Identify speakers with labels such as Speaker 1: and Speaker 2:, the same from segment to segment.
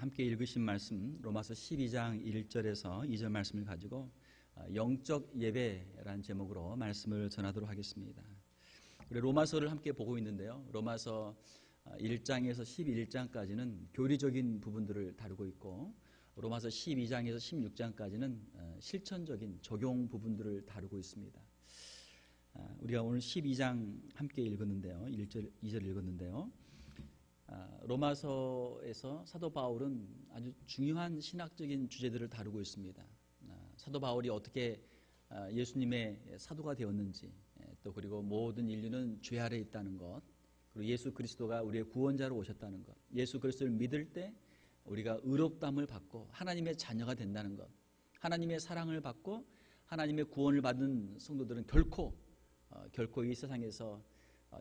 Speaker 1: 함께 읽으신 말씀 로마서 12장 1절에서 2절 말씀을 가지고 영적 예배라는 제목으로 말씀을 전하도록 하겠습니다. 우리 로마서를 함께 보고 있는데요. 로마서 1장에서 11장까지는 교리적인 부분들을 다루고 있고 로마서 12장에서 16장까지는 실천적인 적용 부분들을 다루고 있습니다. 우리가 오늘 12장 함께 읽었는데요. 1절, 2절 읽었는데요. 로마서에서 사도 바울은 아주 중요한 신학적인 주제들을 다루고 있습니다. 사도 바울이 어떻게 예수님의 사도가 되었는지, 또 그리고 모든 인류는 죄 아래 있다는 것, 그리고 예수 그리스도가 우리의 구원자로 오셨다는 것, 예수 그리스도를 믿을 때 우리가 의롭다함을 받고 하나님의 자녀가 된다는 것, 하나님의 사랑을 받고 하나님의 구원을 받은 성도들은 결코 이 세상에서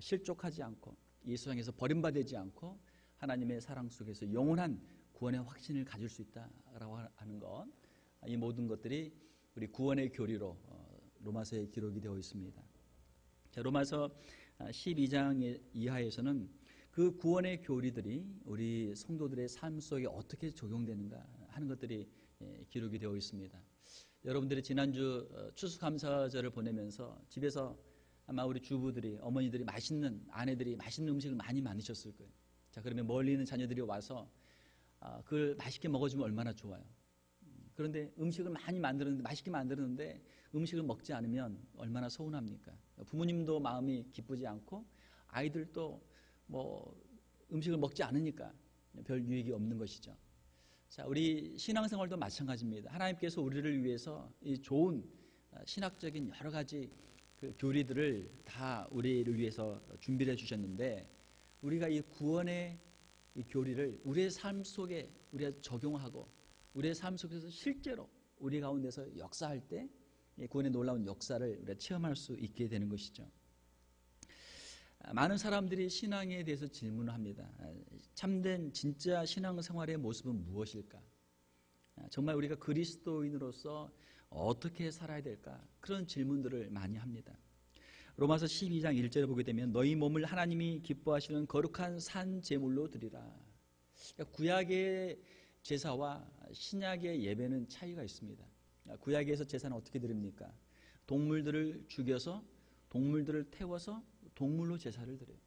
Speaker 1: 실족하지 않고 이 세상에서 버림받지 않고 하나님의 사랑 속에서 영원한 구원의 확신을 가질 수 있다라고 하는 것, 이 모든 것들이 우리 구원의 교리로 로마서에 기록이 되어 있습니다. 자, 로마서 12장 이하에서는 그 구원의 교리들이 우리 성도들의 삶 속에 어떻게 적용되는가 하는 것들이 기록이 되어 있습니다. 여러분들이 지난주 추수감사절을 보내면서 집에서 아마 우리 주부들이, 어머니들이 아내들이 맛있는 음식을 많이 만드셨을 거예요. 자, 그러면 멀리 있는 자녀들이 와서 그걸 맛있게 먹어주면 얼마나 좋아요. 그런데 음식을 많이 맛있게 만들었는데 음식을 먹지 않으면 얼마나 서운합니까? 부모님도 마음이 기쁘지 않고 아이들도 음식을 먹지 않으니까 별 유익이 없는 것이죠. 자, 우리 신앙생활도 마찬가지입니다. 하나님께서 우리를 위해서 이 좋은 신학적인 여러 가지 그 교리들을 다 우리를 위해서 준비를 해주셨는데 우리가 이 구원의 이 교리를 우리의 삶 속에 우리가 적용하고 우리의 삶 속에서 실제로 우리 가운데서 역사할 때 구원의 놀라운 역사를 우리가 체험할 수 있게 되는 것이죠. 많은 사람들이 신앙에 대해서 질문을 합니다. 참된 진짜 신앙생활의 모습은 무엇일까? 정말 우리가 그리스도인으로서 어떻게 살아야 될까? 그런 질문들을 많이 합니다. 로마서 12장 1절에 보게 되면 너희 몸을 하나님이 기뻐하시는 거룩한 산 제물로 드리라. 그러니까 구약의 제사와 신약의 예배는 차이가 있습니다. 구약에서 제사는 어떻게 드립니까? 동물들을 죽여서 동물들을 태워서 동물로 제사를 드려요.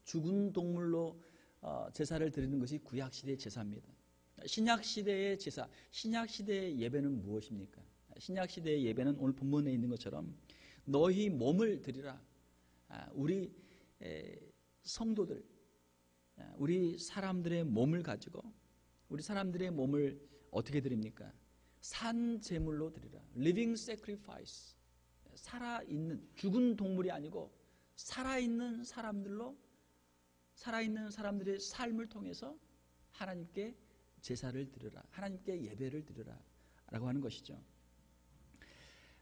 Speaker 1: 죽은 동물로 제사를 드리는 것이 구약시대의 제사입니다. 신약시대의 제사, 신약시대의 예배는 무엇입니까? 신약시대의 예배는 오늘 본문에 있는 것처럼 너희 몸을 드리라. 우리 성도들, 우리 사람들의 몸을 가지고 우리 사람들의 몸을 어떻게 드립니까? 산 제물로 드리라. Living sacrifice. 살아있는, 죽은 동물이 아니고 살아있는 사람들의 삶을 통해서 하나님께 제사를 드려라. 하나님께 예배를 드려라. 라고 하는 것이죠.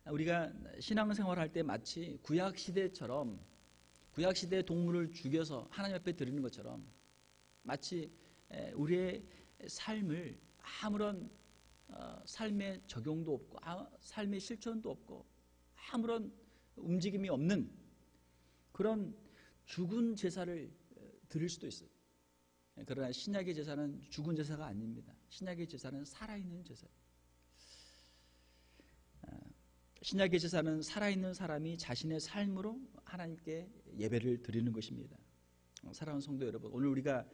Speaker 1: 우리가 신앙생활 할 때 마치 구약시대처럼 구약시대의 동물을 죽여서 하나님 앞에 드리는 것처럼 마치 우리의 삶을 아무런 삶의 적용도 없고 삶의 실천도 없고 아무런 움직임이 없는 그런 죽은 제사를 드릴 수도 있어요. 그러나 신약의 제사는 죽은 제사가 아닙니다. 신약의 제사는 살아있는 제사예요. 신약의 제사는 살아있는 사람이 자신의 삶으로 하나님께 예배를 드리는 것입니다. 사랑하는 성도 여러분, 오늘 우리가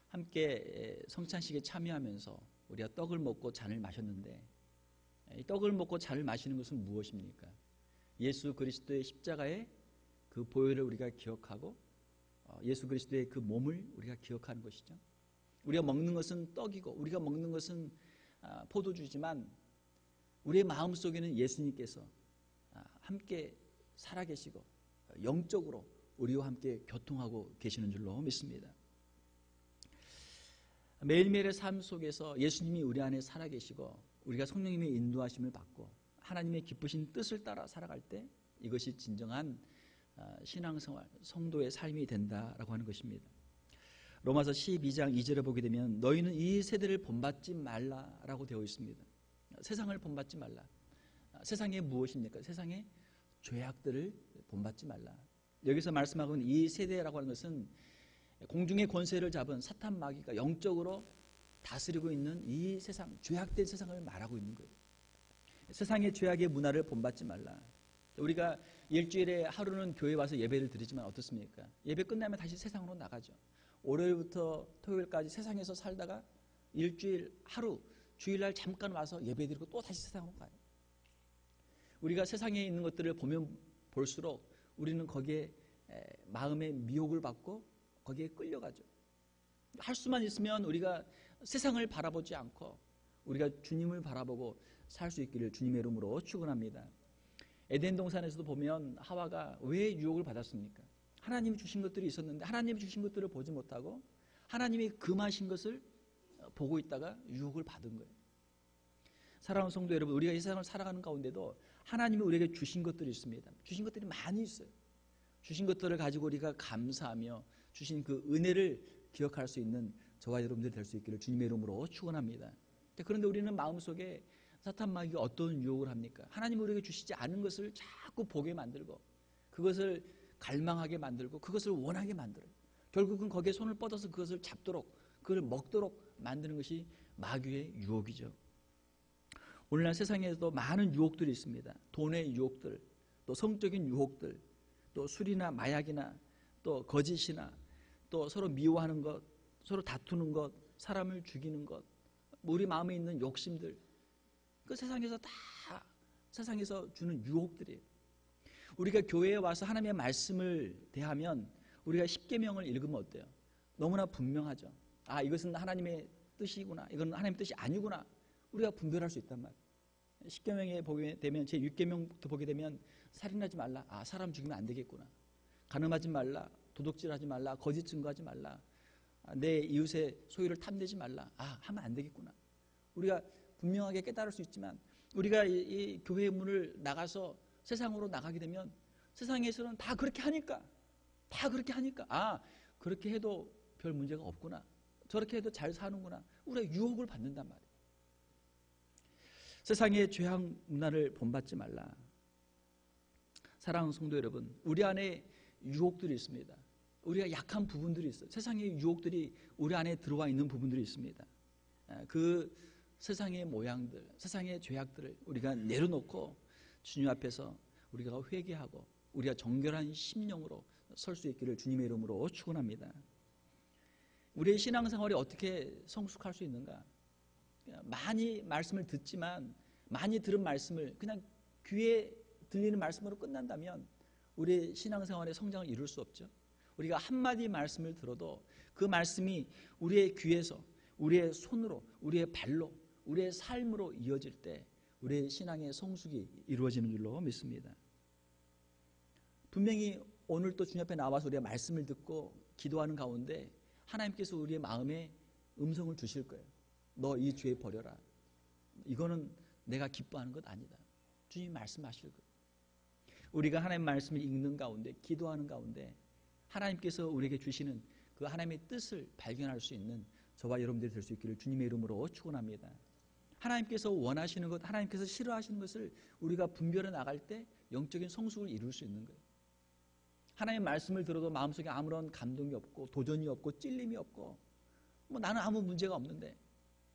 Speaker 1: 함께 성찬식에 참여하면서 우리가 떡을 먹고 잔을 마셨는데 이 떡을 먹고 잔을 마시는 것은 무엇입니까? 예수 그리스도의 십자가의 그 보혈을 우리가 기억하고 예수 그리스도의 그 몸을 우리가 기억하는 것이죠. 우리가 먹는 것은 떡이고 우리가 먹는 것은 포도주지만 우리의 마음속에는 예수님께서 함께 살아계시고 영적으로 우리와 함께 교통하고 계시는 줄로 믿습니다. 매일매일의 삶 속에서 예수님이 우리 안에 살아계시고 우리가 성령님의 인도하심을 받고 하나님의 기쁘신 뜻을 따라 살아갈 때 이것이 진정한 신앙생활, 성도의 삶이 된다라고 하는 것입니다. 로마서 12장 2절에 보게 되면 너희는 이 세대를 본받지 말라라고 되어 있습니다. 세상을 본받지 말라. 세상에 무엇입니까? 세상에 죄악들을 본받지 말라. 여기서 말씀하고 있는 이 세대라고 하는 것은 공중의 권세를 잡은 사탄 마귀가 영적으로 다스리고 있는 이 세상, 죄악된 세상을 말하고 있는 거예요. 세상의 죄악의 문화를 본받지 말라. 우리가 일주일에 하루는 교회에 와서 예배를 드리지만 어떻습니까? 예배 끝나면 다시 세상으로 나가죠. 월요일부터 토요일까지 세상에서 살다가 일주일 하루 주일날 잠깐 와서 예배드리고 또 다시 세상으로 가요. 우리가 세상에 있는 것들을 보면 볼수록 우리는 거기에 마음의 미혹을 받고 거기에 끌려가죠. 할 수만 있으면 우리가 세상을 바라보지 않고 우리가 주님을 바라보고 살 수 있기를 주님의 이름으로 축원합니다. 에덴 동산에서도 보면 하와가 왜 유혹을 받았습니까? 하나님이 주신 것들이 있었는데 하나님이 주신 것들을 보지 못하고 하나님이 금하신 것을 보고 있다가 유혹을 받은 거예요. 사랑하는 성도 여러분, 우리가 이 세상을 살아가는 가운데도 하나님이 우리에게 주신 것들이 있습니다. 주신 것들이 많이 있어요. 주신 것들을 가지고 우리가 감사하며 주신 그 은혜를 기억할 수 있는 저와 여러분들 될 수 있기를 주님의 이름으로 축원합니다. 그런데 우리는 마음속에 사탄 마귀가 어떤 유혹을 합니까? 하나님이 우리에게 주시지 않은 것을 자꾸 보게 만들고 그것을 갈망하게 만들고 그것을 원하게 만들어요. 결국은 거기에 손을 뻗어서 그것을 잡도록 그걸 먹도록 만드는 것이 마귀의 유혹이죠. 오늘날 세상에도 많은 유혹들이 있습니다. 돈의 유혹들, 또 성적인 유혹들, 또 술이나 마약이나 또 거짓이나 또 서로 미워하는 것, 서로 다투는 것, 사람을 죽이는 것, 우리 마음에 있는 욕심들, 그 세상에서 다 세상에서 주는 유혹들이에요. 우리가 교회에 와서 하나님의 말씀을 대하면 우리가 십계명을 읽으면 어때요? 너무나 분명하죠. 아, 이것은 하나님의 뜻이구나, 이건 하나님의 뜻이 아니구나, 우리가 분별할 수 있단 말이에요. 십계명에 보게 되면 제 6계명부터 보게 되면 살인하지 말라, 아, 사람 죽이면 안 되겠구나. 간음하지 말라, 도둑질하지 말라, 거짓 증거하지 말라, 내 이웃의 소유를 탐내지 말라, 아, 하면 안 되겠구나. 우리가 분명하게 깨달을 수 있지만 우리가 이 교회의 문을 나가서 세상으로 나가게 되면 세상에서는 다 그렇게 하니까 아, 그렇게 해도 별 문제가 없구나, 저렇게 해도 잘 사는구나, 우리가 유혹을 받는단 말이에요. 세상의 죄악 문화를 본받지 말라. 사랑하는 성도 여러분, 우리 안에 유혹들이 있습니다. 우리가 약한 부분들이 있어요. 세상의 유혹들이 우리 안에 들어와 있는 부분들이 있습니다. 그 세상의 모양들, 세상의 죄악들을 우리가 내려놓고 주님 앞에서 우리가 회개하고 우리가 정결한 심령으로 설 수 있기를 주님의 이름으로 축원합니다. 우리의 신앙생활이 어떻게 성숙할 수 있는가? 많이 말씀을 듣지만 많이 들은 말씀을 그냥 귀에 들리는 말씀으로 끝난다면 우리의 신앙생활의 성장을 이룰 수 없죠. 우리가 한마디 말씀을 들어도 그 말씀이 우리의 귀에서, 우리의 손으로, 우리의 발로, 우리의 삶으로 이어질 때 우리의 신앙의 성숙이 이루어지는 줄로 믿습니다. 분명히 오늘 또 주님 앞에 나와서 우리가 말씀을 듣고 기도하는 가운데 하나님께서 우리의 마음에 음성을 주실 거예요. 너 이 죄 버려라. 이거는 내가 기뻐하는 것 아니다. 주님이 말씀하실 거예요. 우리가 하나님 말씀을 읽는 가운데, 기도하는 가운데 하나님께서 우리에게 주시는 그 하나님의 뜻을 발견할 수 있는 저와 여러분들이 될 수 있기를 주님의 이름으로 축원합니다. 하나님께서 원하시는 것, 하나님께서 싫어하시는 것을 우리가 분별해 나갈 때 영적인 성숙을 이룰 수 있는 거예요. 하나님의 말씀을 들어도 마음속에 아무런 감동이 없고 도전이 없고 찔림이 없고 뭐 나는 아무 문제가 없는데,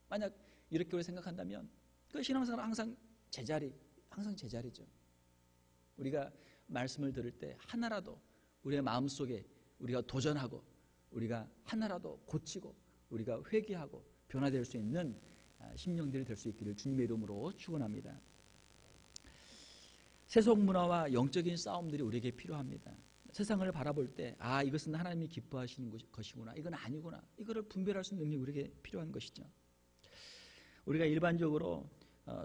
Speaker 1: 만약 이렇게 우리 생각한다면 그 신앙생활은 항상 제자리죠. 우리가 말씀을 들을 때 하나라도 우리의 마음속에 우리가 도전하고 우리가 하나라도 고치고 우리가 회개하고 변화될 수 있는 심령들이 될 수 있기를 주님의 이름으로 축원합니다. 세속 문화와 영적인 싸움들이 우리에게 필요합니다. 세상을 바라볼 때 아, 이것은 하나님이 기뻐하시는 것이구나, 이건 아니구나, 이거를 분별할 수 있는 능력이 우리에게 필요한 것이죠. 우리가 일반적으로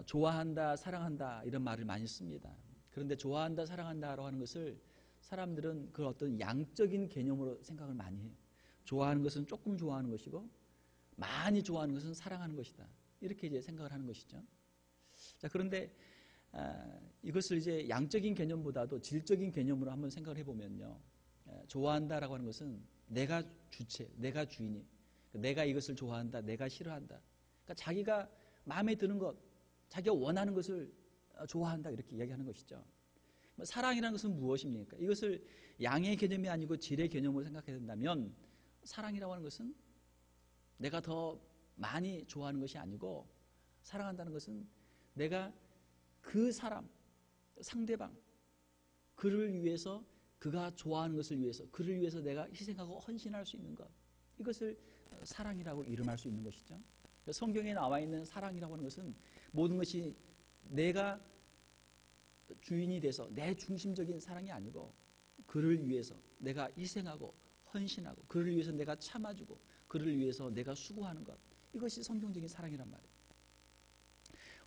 Speaker 1: 좋아한다, 사랑한다 이런 말을 많이 씁니다. 그런데 좋아한다, 사랑한다라고 하는 것을 사람들은 그 어떤 양적인 개념으로 생각을 많이 해요. 좋아하는 것은 조금 좋아하는 것이고 많이 좋아하는 것은 사랑하는 것이다, 이렇게 이제 생각을 하는 것이죠. 자, 그런데 이것을 이제 양적인 개념보다도 질적인 개념으로 한번 생각을 해보면요, 좋아한다라고 하는 것은 내가 주체, 내가 주인이, 내가 이것을 좋아한다, 내가 싫어한다, 그러니까 자기가 마음에 드는 것, 자기가 원하는 것을 좋아한다, 이렇게 이야기하는 것이죠. 사랑이라는 것은 무엇입니까? 이것을 양의 개념이 아니고 질의 개념으로 생각해야 된다면 사랑이라고 하는 것은 내가 더 많이 좋아하는 것이 아니고, 사랑한다는 것은 내가 그 사람, 상대방, 그를 위해서, 그가 좋아하는 것을 위해서, 그를 위해서 내가 희생하고 헌신할 수 있는 것, 이것을 사랑이라고 이름할 수 있는 것이죠. 성경에 나와 있는 사랑이라고 하는 것은 모든 것이 내가 주인이 돼서 내 중심적인 사랑이 아니고, 그를 위해서 내가 희생하고 헌신하고, 그를 위해서 내가 참아주고, 그를 위해서 내가 수고하는 것, 이것이 성경적인 사랑이란 말이에요.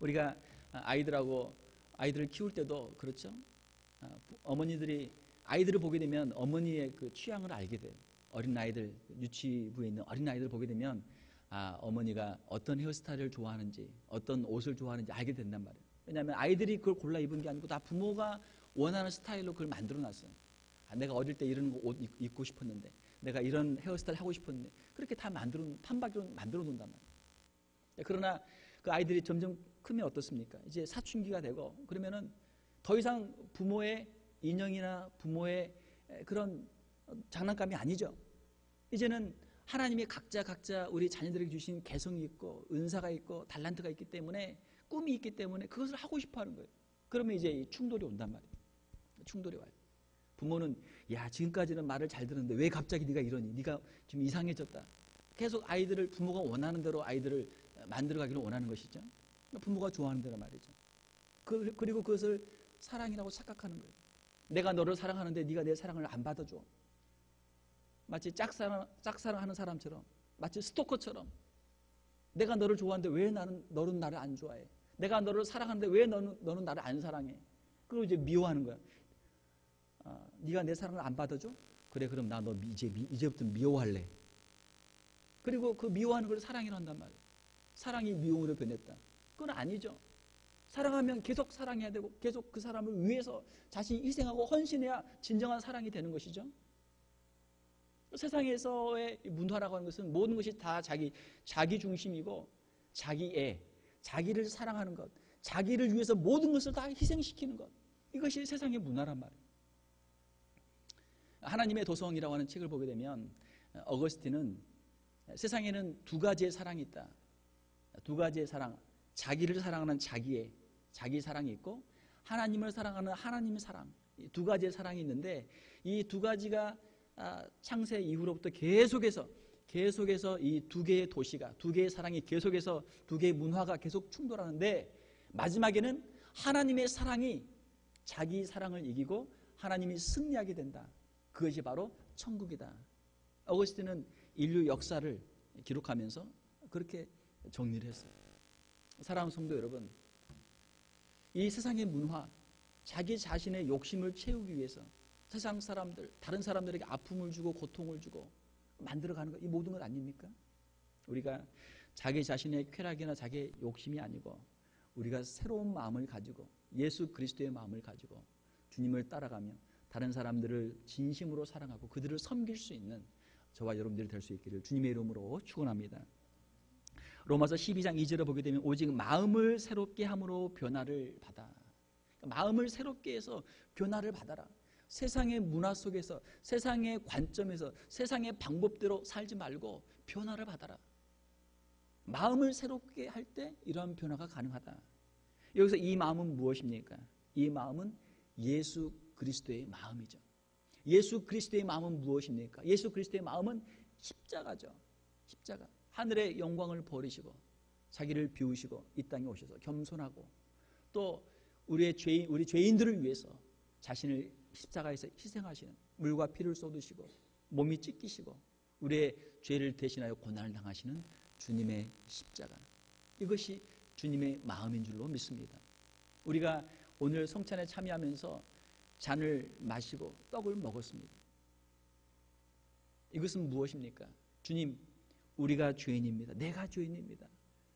Speaker 1: 우리가 아이들을 키울 때도 그렇죠. 어머니들이 아이들을 보게 되면 어머니의 그 취향을 알게 돼요. 어린 아이들, 유치부에 있는 어린 아이들을 보게 되면 어머니가 어떤 헤어스타일을 좋아하는지, 어떤 옷을 좋아하는지 알게 된단 말이에요. 왜냐하면 아이들이 그걸 골라 입은 게 아니고 다 부모가 원하는 스타일로 그걸 만들어 놨어요. 내가 어릴 때 이런 옷 입고 싶었는데, 내가 이런 헤어스타일 하고 싶었는데, 그렇게 다 판박이로 만들어 놓는단 말이에요. 그러나 그 아이들이 점점 크면 어떻습니까? 이제 사춘기가 되고 그러면은 더 이상 부모의 인형이나 부모의 그런 장난감이 아니죠. 이제는 하나님이 각자 우리 자녀들에게 주신 개성이 있고 은사가 있고 달란트가 있기 때문에, 꿈이 있기 때문에 그것을 하고 싶어 하는 거예요. 그러면 이제 충돌이 온단 말이에요. 충돌이 와요. 부모는 야, 지금까지는 말을 잘 들었는데 왜 갑자기 네가 이러니? 네가 좀 이상해졌다. 계속 부모가 원하는 대로 아이들을 만들어가기를 원하는 것이죠. 부모가 좋아하는 대로 말이죠. 그리고 그것을 사랑이라고 착각하는 거예요. 내가 너를 사랑하는데 네가 내 사랑을 안 받아줘. 마치 짝사랑하는 사람처럼, 마치 스토커처럼, 내가 너를 좋아하는데 왜 너는 나를 안 좋아해? 내가 너를 사랑하는데 왜 너는 나를 안 사랑해? 그리고 이제 미워하는 거야. 네가 내 사랑을 안 받아줘? 그래, 그럼 나 너 이제부터 미워할래. 그리고 그 미워하는 걸 사랑이라고 한단 말이에요. 사랑이 미움으로 변했다. 그건 아니죠. 사랑하면 계속 사랑해야 되고, 계속 그 사람을 위해서 자신이 희생하고 헌신해야 진정한 사랑이 되는 것이죠. 세상에서의 문화라고 하는 것은 모든 것이 다 자기 중심이고, 자기를 사랑하는 것, 자기를 위해서 모든 것을 다 희생시키는 것, 이것이 세상의 문화란 말이에요. 하나님의 도성이라고 하는 책을 보게 되면 어거스틴은 세상에는 두 가지의 사랑이 있다. 두 가지의 사랑, 자기를 사랑하는 자기 사랑이 있고, 하나님을 사랑하는 하나님의 사랑, 두 가지의 사랑이 있는데, 이 두 가지가 창세 이후로부터 계속해서 이 두 개의 도시가, 두 개의 사랑이 계속해서, 두 개의 문화가 계속 충돌하는데, 마지막에는 하나님의 사랑이 자기 사랑을 이기고 하나님이 승리하게 된다. 그것이 바로 천국이다. 어거스틴은 인류 역사를 기록하면서 그렇게 정리를 했어요. 사랑하는 성도 여러분, 이 세상의 문화, 자기 자신의 욕심을 채우기 위해서 세상 사람들, 다른 사람들에게 아픔을 주고 고통을 주고 만들어가는 것, 이 모든 것 아닙니까? 우리가 자기 자신의 쾌락이나 자기의 욕심이 아니고, 우리가 새로운 마음을 가지고, 예수 그리스도의 마음을 가지고 주님을 따라가며 다른 사람들을 진심으로 사랑하고 그들을 섬길 수 있는 저와 여러분들이 될 수 있기를 주님의 이름으로 축원합니다. 로마서 12장 2절을 보게 되면, 오직 마음을 새롭게 함으로 변화를 받아. 마음을 새롭게 해서 변화를 받아라. 세상의 문화 속에서, 세상의 관점에서, 세상의 방법대로 살지 말고 변화를 받아라. 마음을 새롭게 할 때 이러한 변화가 가능하다. 여기서 이 마음은 무엇입니까? 이 마음은 예수 그리스도의 마음이죠. 예수 그리스도의 마음은 무엇입니까? 예수 그리스도의 마음은 십자가죠. 십자가. 하늘의 영광을 버리시고 자기를 비우시고 이 땅에 오셔서 겸손하고, 또 우리 죄인들을 위해서 자신을 십자가에서 희생하시는, 물과 피를 쏟으시고 몸이 찢기시고 우리의 죄를 대신하여 고난을 당하시는 주님의 십자가, 이것이 주님의 마음인 줄로 믿습니다. 우리가 오늘 성찬에 참여하면서 잔을 마시고 떡을 먹었습니다. 이것은 무엇입니까? 주님, 우리가 죄인입니다. 내가 죄인입니다.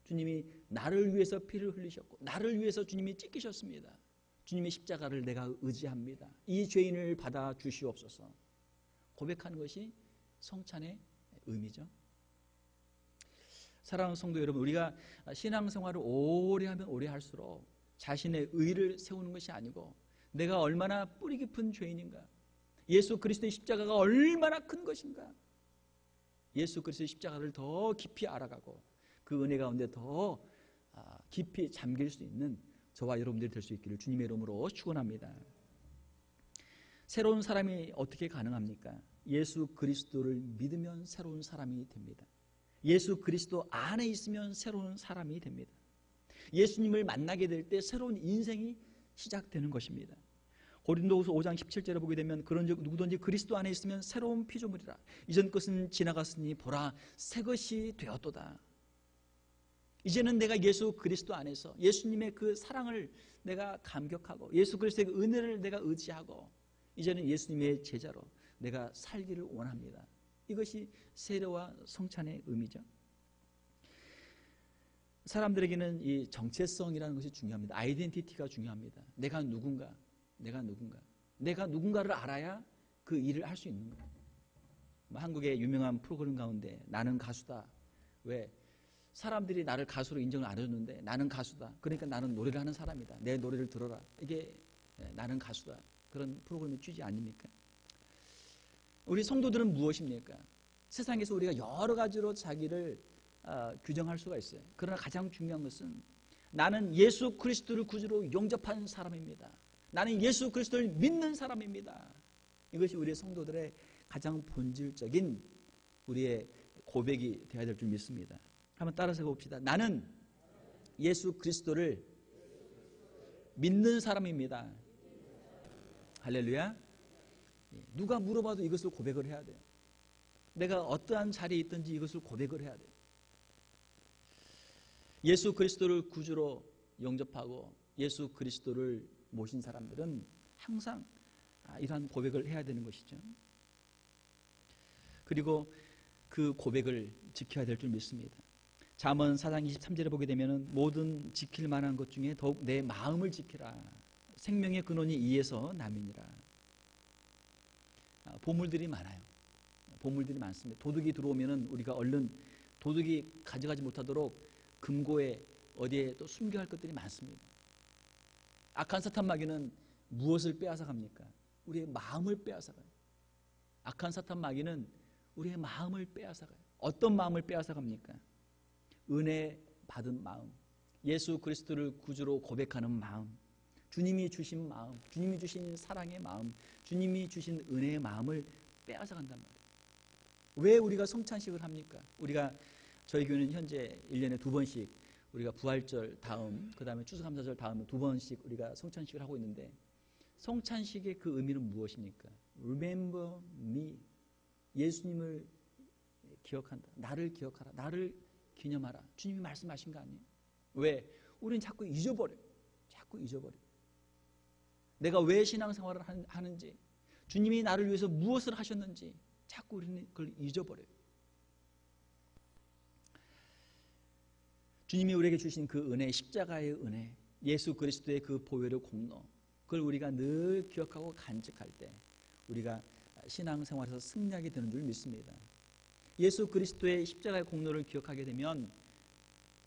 Speaker 1: 주님이 나를 위해서 피를 흘리셨고 나를 위해서 주님이 찢기셨습니다. 주님의 십자가를 내가 의지합니다. 이 죄인을 받아 주시옵소서. 고백하는 것이 성찬의 의미죠. 사랑하는 성도 여러분, 우리가 신앙생활을 오래 하면 오래 할수록 자신의 의를 세우는 것이 아니고, 내가 얼마나 뿌리 깊은 죄인인가, 예수 그리스도의 십자가가 얼마나 큰 것인가, 예수 그리스도의 십자가를 더 깊이 알아가고 그 은혜 가운데 더 깊이 잠길 수 있는 저와 여러분들이 될 수 있기를 주님의 이름으로 축원합니다. 새로운 사람이 어떻게 가능합니까? 예수 그리스도를 믿으면 새로운 사람이 됩니다. 예수 그리스도 안에 있으면 새로운 사람이 됩니다. 예수님을 만나게 될 때 새로운 인생이 시작되는 것입니다. 고린도후서 5장 17절에 보게 되면 그런즉 누구든지 그리스도 안에 있으면 새로운 피조물이라. 이전 것은 지나갔으니 보라 새 것이 되었도다. 이제는 내가 예수 그리스도 안에서 예수님의 그 사랑을 내가 감격하고 예수 그리스도의 그 은혜를 내가 의지하고 이제는 예수님의 제자로 내가 살기를 원합니다. 이것이 세례와 성찬의 의미죠. 사람들에게는 이 정체성이라는 것이 중요합니다. 아이덴티티가 중요합니다. 내가 누군가를 알아야 그 일을 할 수 있는 거예요. 한국의 유명한 프로그램 가운데 나는 가수다. 왜? 사람들이 나를 가수로 인정을 안 해줬는데 나는 가수다. 그러니까 나는 노래를 하는 사람이다. 내 노래를 들어라. 이게 나는 가수다. 그런 프로그램의 취지 아닙니까? 우리 성도들은 무엇입니까? 세상에서 우리가 여러 가지로 자기를 규정할 수가 있어요. 그러나 가장 중요한 것은 나는 예수 그리스도를 구주로 영접한 사람입니다. 나는 예수 그리스도를 믿는 사람입니다. 이것이 우리 성도들의 가장 본질적인 우리의 고백이 되어야 될 줄 믿습니다. 한번 따라서 봅시다. 나는 예수 그리스도를 믿는 사람입니다. 할렐루야. 누가 물어봐도 이것을 고백을 해야 돼요. 내가 어떠한 자리에 있든지 이것을 고백을 해야 돼요. 예수 그리스도를 구주로 영접하고 예수 그리스도를 모신 사람들은 항상 이러한 고백을 해야 되는 것이죠. 그리고 그 고백을 지켜야 될 줄 믿습니다. 잠언 4장 23절에 보게 되면 모든 지킬 만한 것 중에 더욱 내 마음을 지키라. 생명의 근원이 이에서 남이니라. 보물들이 많아요. 보물들이 많습니다. 도둑이 들어오면 우리가 얼른 도둑이 가져가지 못하도록 금고에 어디에 또 숨겨야 할 것들이 많습니다. 악한 사탄 마귀는 무엇을 빼앗아 갑니까? 우리의 마음을 빼앗아 가요. 악한 사탄 마귀는 우리의 마음을 빼앗아 가요. 어떤 마음을 빼앗아 갑니까? 은혜 받은 마음, 예수 그리스도를 구주로 고백하는 마음, 주님이 주신 마음, 주님이 주신 사랑의 마음, 주님이 주신 은혜의 마음을 빼앗아 간단 말이에요. 왜 우리가 성찬식을 합니까? 저희 교회는 현재 1년에 2번씩 우리가 부활절 다음, 그 다음에 추수감사절 다음에 2번씩 우리가 성찬식을 하고 있는데 성찬식의 그 의미는 무엇입니까? Remember me. 예수님을 기억한다. 나를 기억하라. 나를 기념하라. 주님이 말씀하신 거 아니에요? 왜? 우리는 자꾸 잊어버려요. 내가 왜 신앙생활을 하는지, 주님이 나를 위해서 무엇을 하셨는지 자꾸 우리는 그걸 잊어버려요. 주님이 우리에게 주신 그 은혜, 십자가의 은혜, 예수 그리스도의 그 보혈의 공로, 그걸 우리가 늘 기억하고 간직할 때 우리가 신앙생활에서 승리하게 되는 줄 믿습니다. 예수 그리스도의 십자가의 공로를 기억하게 되면,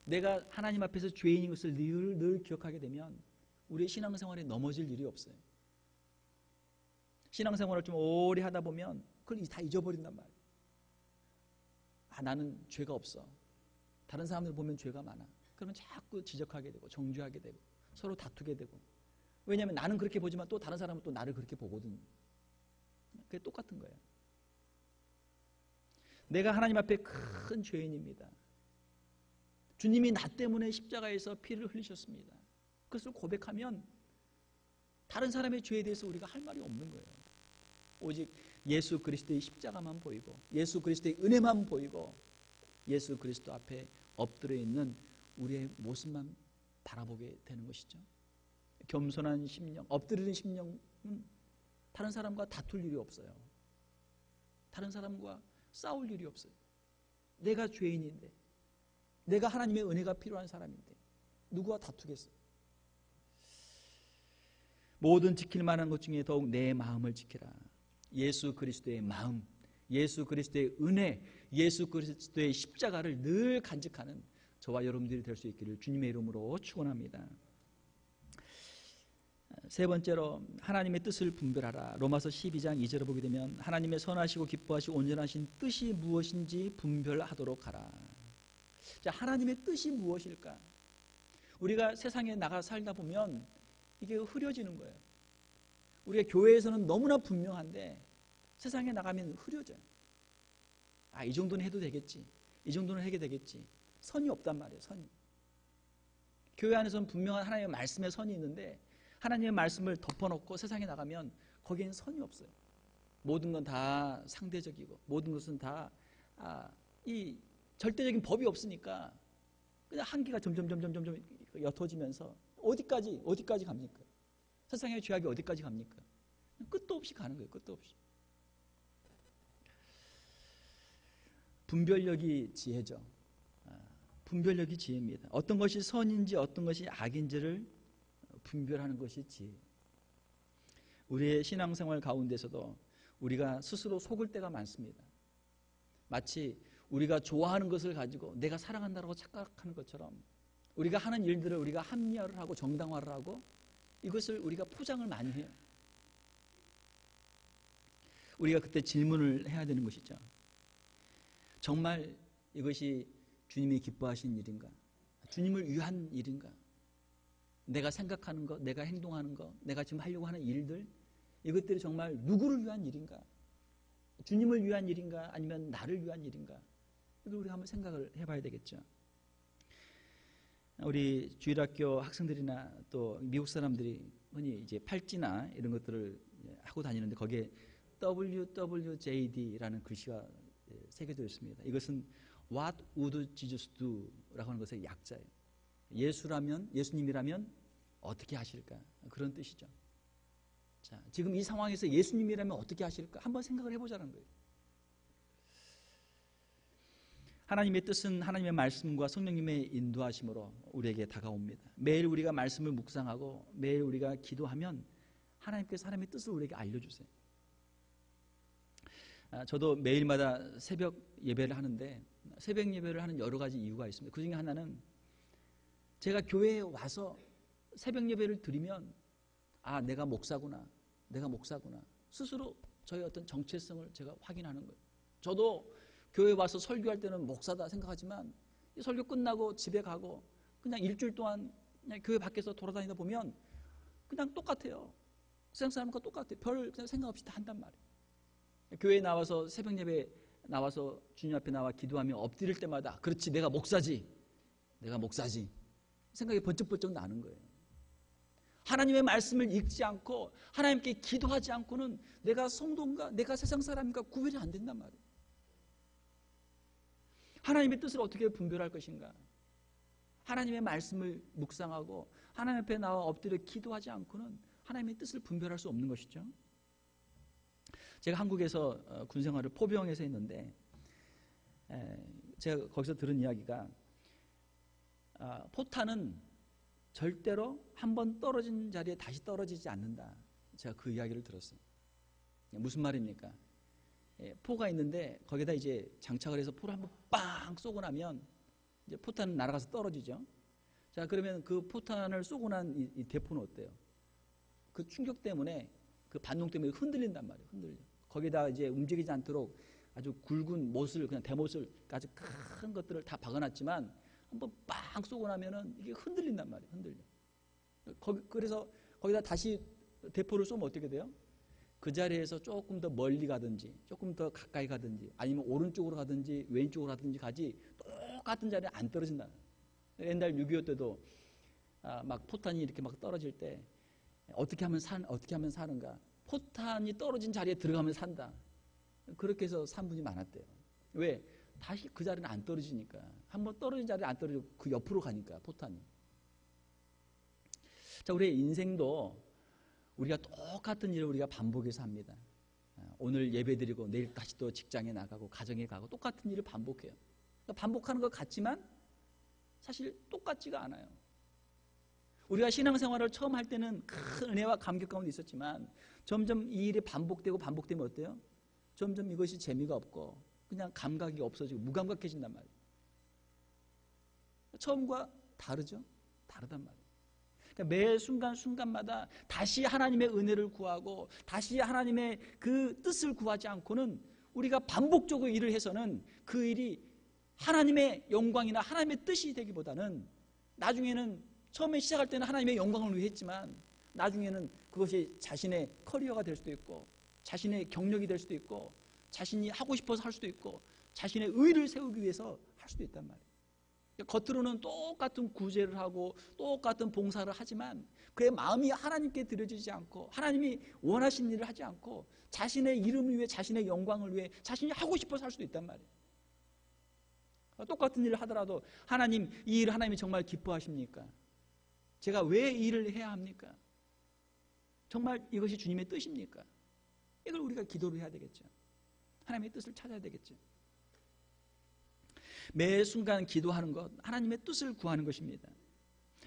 Speaker 1: 내가 하나님 앞에서 죄인인 것을 늘 기억하게 되면 우리의 신앙생활에 넘어질 일이 없어요. 신앙생활을 좀 오래 하다 보면 그걸 다 잊어버린단 말이에요. 나는 죄가 없어. 다른 사람들 보면 죄가 많아. 그러면 자꾸 지적하게 되고 정죄하게 되고 서로 다투게 되고. 왜냐하면 나는 그렇게 보지만 또 다른 사람은 또 나를 그렇게 보거든요. 그게 똑같은 거예요. 내가 하나님 앞에 큰 죄인입니다. 주님이 나 때문에 십자가에서 피를 흘리셨습니다. 그것을 고백하면 다른 사람의 죄에 대해서 우리가 할 말이 없는 거예요. 오직 예수 그리스도의 십자가만 보이고 예수 그리스도의 은혜만 보이고 예수 그리스도 앞에 엎드려 있는 우리의 모습만 바라보게 되는 것이죠. 겸손한 심령, 엎드리는 심령은 다른 사람과 다툴 일이 없어요. 다른 사람과 싸울 일이 없어요. 내가 죄인인데, 내가 하나님의 은혜가 필요한 사람인데 누구와 다투겠어요? 모든 지킬 만한 것 중에 더욱 내 마음을 지키라. 예수 그리스도의 마음, 예수 그리스도의 은혜, 예수 그리스도의 십자가를 늘 간직하는 저와 여러분들이 될 수 있기를 주님의 이름으로 축원합니다. 세 번째로 하나님의 뜻을 분별하라. 로마서 12장 2절을 보게 되면 하나님의 선하시고 기뻐하시고 온전하신 뜻이 무엇인지 분별하도록 하라. 자, 하나님의 뜻이 무엇일까? 우리가 세상에 나가 살다 보면 이게 흐려지는 거예요. 우리가 교회에서는 너무나 분명한데 세상에 나가면 흐려져요. 아, 이 정도는 해도 되겠지. 이 정도는 해도 되겠지. 선이 없단 말이에요. 선이. 교회 안에서는 분명한 하나님의 말씀에 선이 있는데 하나님의 말씀을 덮어놓고 세상에 나가면 거기에는 선이 없어요. 모든 건 다 상대적이고 모든 것은 다 이 절대적인 법이 없으니까 그냥 한계가 점점 옅어지면서 어디까지 갑니까? 세상의 죄악이 어디까지 갑니까? 끝도 없이 가는 거예요. 끝도 없이. 분별력이 지혜죠. 분별력이 지혜입니다. 어떤 것이 선인지 어떤 것이 악인지를 분별하는 것이 지혜. 우리의 신앙생활 가운데서도 우리가 스스로 속을 때가 많습니다. 마치 우리가 좋아하는 것을 가지고 내가 사랑한다고 착각하는 것처럼 우리가 하는 일들을 우리가 합리화를 하고 정당화를 하고 이것을 우리가 포장을 많이 해요. 우리가 그때 질문을 해야 되는 것이죠. 정말 이것이 주님이 기뻐하시는 일인가? 주님을 위한 일인가? 내가 생각하는 것, 내가 행동하는 것, 내가 지금 하려고 하는 일들, 이것들이 정말 누구를 위한 일인가? 주님을 위한 일인가? 아니면 나를 위한 일인가? 이걸 우리가 한번 생각을 해봐야 되겠죠. 우리 주일학교 학생들이나 또 미국 사람들이 흔히 이제 팔찌나 이런 것들을 하고 다니는데 거기에 WWJD라는 글씨가 새겨져 있습니다. 이것은 What would Jesus do? 라고 하는 것의 약자예요. 예수님이라면 어떻게 하실까? 그런 뜻이죠. 자, 지금 이 상황에서 예수님이라면 어떻게 하실까? 한번 생각을 해보자는 거예요. 하나님의 뜻은 하나님의 말씀과 성령님의 인도하심으로 우리에게 다가옵니다. 매일 우리가 말씀을 묵상하고 매일 우리가 기도하면 하나님께서 하나님의 뜻을 우리에게 알려주세요. 저도 매일마다 새벽 예배를 하는데 새벽 예배를 하는 여러 가지 이유가 있습니다. 그 중에 하나는 제가 교회에 와서 새벽 예배를 드리면 내가 목사구나. 스스로 저의 어떤 정체성을 제가 확인하는 거예요. 저도 교회에 와서 설교할 때는 목사다 생각하지만 이 설교 끝나고 집에 가고 그냥 일주일 동안 그냥 교회 밖에서 돌아다니다 보면 그냥 똑같아요. 세상 사람과 똑같아요. 별 그냥 생각 없이 다 한단 말이에요. 교회에 나와서 새벽 예배 나와서 주님 앞에 나와 기도하며 엎드릴 때마다 그렇지 내가 목사지 생각이 번쩍번쩍 나는 거예요. 하나님의 말씀을 읽지 않고 하나님께 기도하지 않고는 내가 성도인가 내가 세상 사람인가 구별이 안 된단 말이에요. 하나님의 뜻을 어떻게 분별할 것인가? 하나님의 말씀을 묵상하고 하나님 앞에 나와 엎드려 기도하지 않고는 하나님의 뜻을 분별할 수 없는 것이죠. 제가 한국에서 군생활을 포병에서 했는데 제가 거기서 들은 이야기가 포탄은 절대로 한번 떨어진 자리에 다시 떨어지지 않는다. 제가 그 이야기를 들었어요. 무슨 말입니까? 포가 있는데 거기다 이제 장착을 해서 포를 한번 빵 쏘고 나면 이제 포탄은 날아가서 떨어지죠. 자, 그러면 그 포탄을 쏘고 난 이 대포는 어때요? 그 충격 때문에 그 반동 때문에 흔들린단 말이에요. 흔들려. 거기다 이제 움직이지 않도록 아주 굵은 못을 그냥 대못을 아주 큰 것들을 다 박아놨지만 한번 빵 쏘고 나면은 이게 흔들린단 말이에요. 흔들려. 그래서 거기다 다시 대포를 쏘면 어떻게 돼요? 그 자리에서 조금 더 멀리 가든지 조금 더 가까이 가든지 아니면 오른쪽으로 가든지 왼쪽으로 가든지 가지 똑같은 자리에 안 떨어진다. 옛날 6.25 때도 막 포탄이 이렇게 막 떨어질 때 어떻게 하면 사는가? 포탄이 떨어진 자리에 들어가면 산다. 그렇게 해서 산 분이 많았대요. 왜? 다시 그 자리는 안 떨어지니까. 한번 떨어진 자리에 안 떨어지고 그 옆으로 가니까 포탄이. 자, 우리의 인생도 우리가 똑같은 일을 우리가 반복해서 합니다. 오늘 예배드리고 내일 다시 또 직장에 나가고 가정에 가고 똑같은 일을 반복해요. 그러니까 반복하는 것 같지만 사실 똑같지가 않아요. 우리가 신앙생활을 처음 할 때는 큰 은혜와 감격 가운데 있었지만 점점 이 일이 반복되면 어때요? 점점 이것이 재미가 없고 그냥 감각이 없어지고 무감각해진단 말이에요. 처음과 다르죠? 다르단 말이에요. 그러니까 매 순간순간마다 다시 하나님의 은혜를 구하고 다시 하나님의 그 뜻을 구하지 않고는 우리가 반복적으로 일을 해서는 그 일이 하나님의 영광이나 하나님의 뜻이 되기보다는 나중에는 처음에 시작할 때는 하나님의 영광을 위해 했지만 나중에는 그것이 자신의 커리어가 될 수도 있고 자신의 경력이 될 수도 있고 자신이 하고 싶어서 할 수도 있고 자신의 의를 세우기 위해서 할 수도 있단 말이에요. 겉으로는 똑같은 구제를 하고 똑같은 봉사를 하지만 그의 마음이 하나님께 드려지지 않고 하나님이 원하신 일을 하지 않고 자신의 이름을 위해 자신의 영광을 위해 자신이 하고 싶어서 할 수도 있단 말이에요. 똑같은 일을 하더라도 하나님, 이 일을 하나님이 정말 기뻐하십니까? 제가 왜 이 일을 해야 합니까? 정말 이것이 주님의 뜻입니까? 이걸 우리가 기도를 해야 되겠죠. 하나님의 뜻을 찾아야 되겠죠. 매 순간 기도하는 것, 하나님의 뜻을 구하는 것입니다.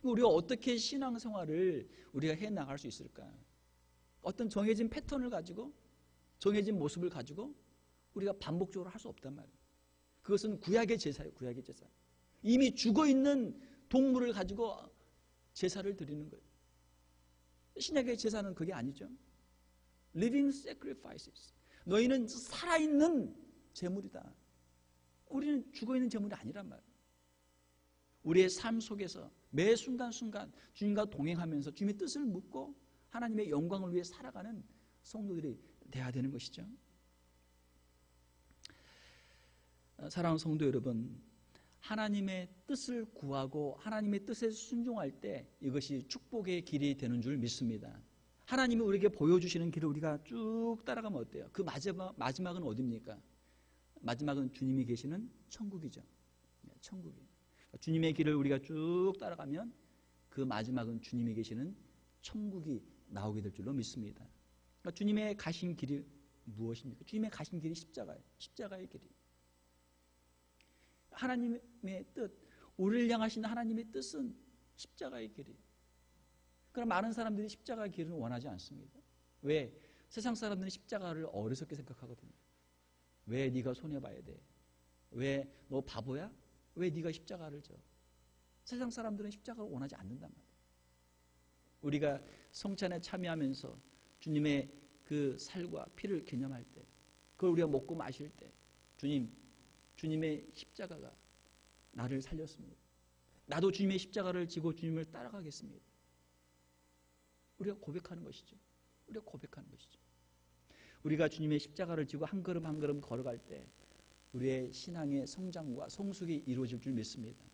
Speaker 1: 우리가 어떻게 신앙생활을 우리가 해나갈 수 있을까? 어떤 정해진 패턴을 가지고 정해진 모습을 가지고 우리가 반복적으로 할 수 없단 말이에요. 그것은 구약의 제사예요. 구약의 제사. 이미 죽어있는 동물을 가지고 제사를 드리는 거예요. 신약의 제사는 그게 아니죠. Living sacrifices. 너희는 살아있는 제물이다. 우리는 죽어있는 제물이 아니란 말이에요. 우리의 삶 속에서 매 순간순간 주님과 동행하면서 주님의 뜻을 묻고 하나님의 영광을 위해 살아가는 성도들이 돼야 되는 것이죠. 사랑하는 성도 여러분, 하나님의 뜻을 구하고 하나님의 뜻에 순종할 때 이것이 축복의 길이 되는 줄 믿습니다. 하나님이 우리에게 보여주시는 길을 우리가 쭉 따라가면 어때요? 그 마지막은 어디입니까? 마지막은 주님이 계시는 천국이죠. 천국이. 주님의 길을 우리가 쭉 따라가면 그 마지막은 주님이 계시는 천국이 나오게 될 줄로 믿습니다. 그러니까 주님의 가신 길이 무엇입니까? 주님의 가신 길이 십자가예요. 십자가의 길이. 하나님의 뜻, 우리를 향하신 하나님의 뜻은 십자가의 길이에요. 그럼 많은 사람들이 십자가의 길을 원하지 않습니다. 왜? 세상 사람들은 십자가를 어리석게 생각하거든요. 왜 네가 손해봐야 돼? 왜 너 바보야? 왜 네가 십자가를 져? 세상 사람들은 십자가를 원하지 않는단 말이에요. 우리가 성찬에 참여하면서 주님의 그 살과 피를 기념할 때, 그걸 우리가 먹고 마실 때 주님의 십자가가 나를 살렸습니다. 나도 주님의 십자가를 지고 주님을 따라가겠습니다. 우리가 고백하는 것이죠. 우리가 고백하는 것이죠. 우리가 주님의 십자가를 지고 한 걸음 한 걸음 걸어갈 때 우리의 신앙의 성장과 성숙이 이루어질 줄 믿습니다.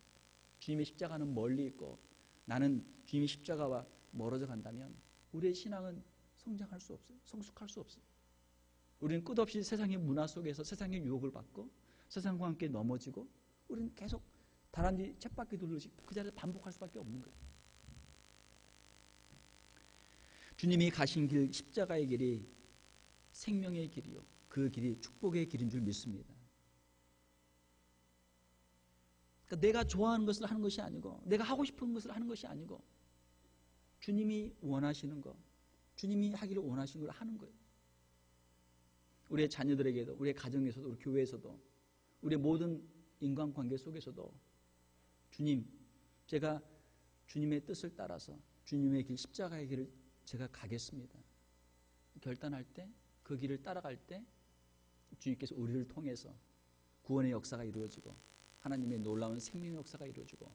Speaker 1: 주님의 십자가는 멀리 있고 나는 주님의 십자가와 멀어져 간다면 우리의 신앙은 성장할 수 없어요. 성숙할 수 없어요. 우리는 끝없이 세상의 문화 속에서 세상의 유혹을 받고 세상과 함께 넘어지고 우리는 계속 다람쥐 쳇바퀴 돌듯이 그 자리에서 반복할 수밖에 없는 거예요. 주님이 가신 길, 십자가의 길이 생명의 길이요. 그 길이 축복의 길인 줄 믿습니다. 그러니까 내가 좋아하는 것을 하는 것이 아니고 내가 하고 싶은 것을 하는 것이 아니고 주님이 원하시는 것, 주님이 하기를 원하시는 걸 하는 거예요. 우리의 자녀들에게도, 우리의 가정에서도, 우리 교회에서도, 우리의 모든 인간관계 속에서도 주님, 제가 주님의 뜻을 따라서 주님의 길, 십자가의 길을 제가 가겠습니다. 결단할 때, 그 길을 따라갈 때 주님께서 우리를 통해서 구원의 역사가 이루어지고 하나님의 놀라운 생명의 역사가 이루어지고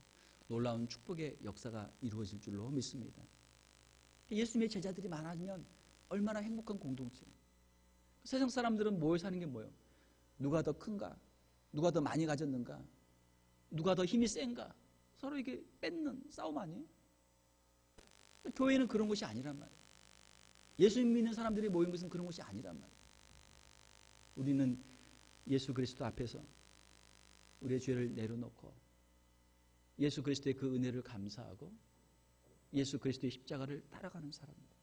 Speaker 1: 놀라운 축복의 역사가 이루어질 줄로 믿습니다. 예수님의 제자들이 많아지면 얼마나 행복한 공동체. 세상 사람들은 모여 사는 게 뭐예요? 누가 더 큰가? 누가 더 많이 가졌는가? 누가 더 힘이 센가? 서로 이게 뺏는 싸움 아니에요? 교회는 그런 것이 아니란 말이에요. 예수님 믿는 사람들이 모인 것은 그런 것이 아니란 말이에요. 우리는 예수 그리스도 앞에서 우리의 죄를 내려놓고 예수 그리스도의 그 은혜를 감사하고 예수 그리스도의 십자가를 따라가는 사람입니다.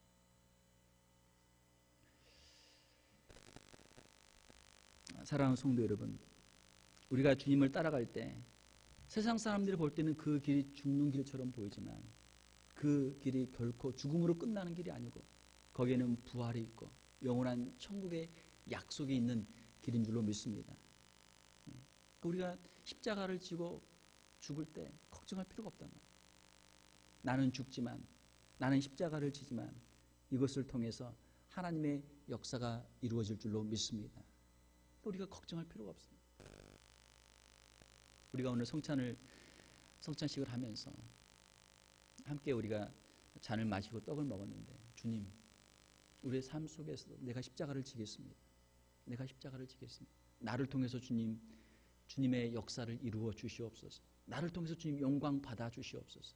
Speaker 1: 사랑하는 성도 여러분, 우리가 주님을 따라갈 때 세상 사람들이 볼 때는 그 길이 죽는 길처럼 보이지만 그 길이 결코 죽음으로 끝나는 길이 아니고 거기에는 부활이 있고 영원한 천국의 약속이 있는 길인 줄로 믿습니다. 우리가 십자가를 지고 죽을 때 걱정할 필요가 없단 말이에요. 나는 죽지만, 나는 십자가를 지지만 이것을 통해서 하나님의 역사가 이루어질 줄로 믿습니다. 우리가 걱정할 필요가 없습니다. 우리가 오늘 성찬식을 하면서 함께 우리가 잔을 마시고 떡을 먹었는데, 주님, 우리의 삶 속에서도 내가 십자가를 지겠습니다. 내가 십자가를 지겠습니다. 나를 통해서 주님의 역사를 이루어 주시옵소서. 나를 통해서 주님 영광 받아 주시옵소서.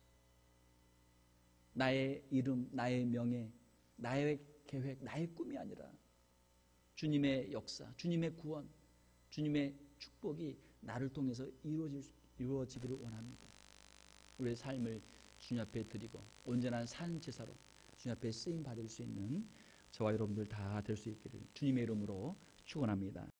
Speaker 1: 나의 이름, 나의 명예, 나의 계획, 나의 꿈이 아니라 주님의 역사, 주님의 구원, 주님의 축복이 나를 통해서 이루어지기를 원합니다. 우리의 삶을 주님 앞에 드리고 온전한 산 제사로 주님 앞에 쓰임 받을 수 있는 저와 여러분들 다 될 수 있기를 주님의 이름으로 축원합니다.